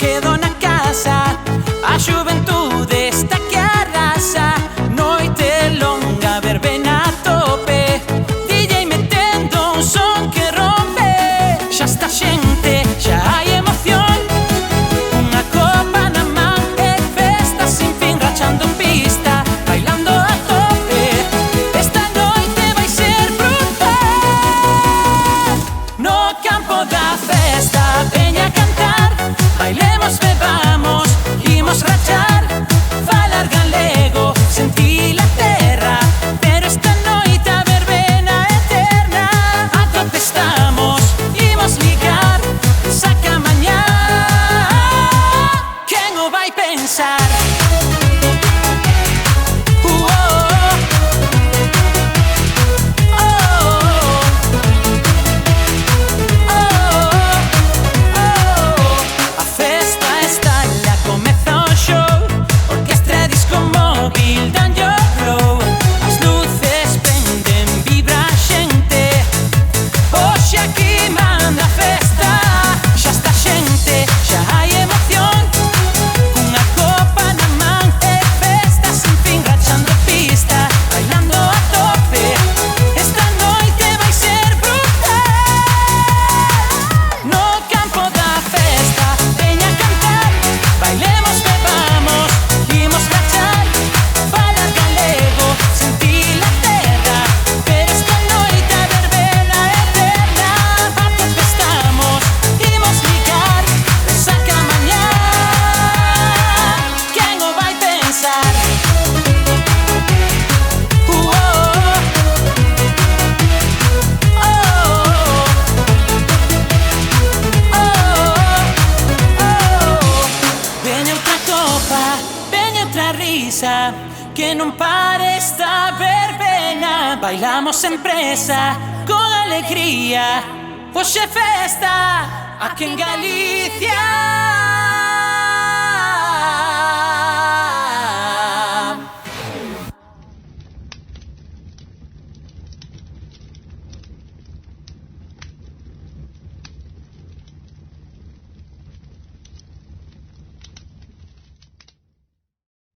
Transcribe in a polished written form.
quedo na casa. A xuventude está que arrasa. Noite longa, verbena a tope. DJ metendo un son que rompe. Xa está xente, xa hai emoción. Unha copa na man e festa sin fin, rachando pista, bailando a tope. Esta noite vai ser brutal. No campo da festa veña a cantar. Bailemos, bebamos, imos rachar. Falar galego, sentir a terra. Pero esta noite a verbena eterna. A tope estamos, imos ligar. Saca mañá, quen o vai pensar? Que non pare esta verbena. Bailamos en presa, con alegría. Hoxe festa aquí en Galicia.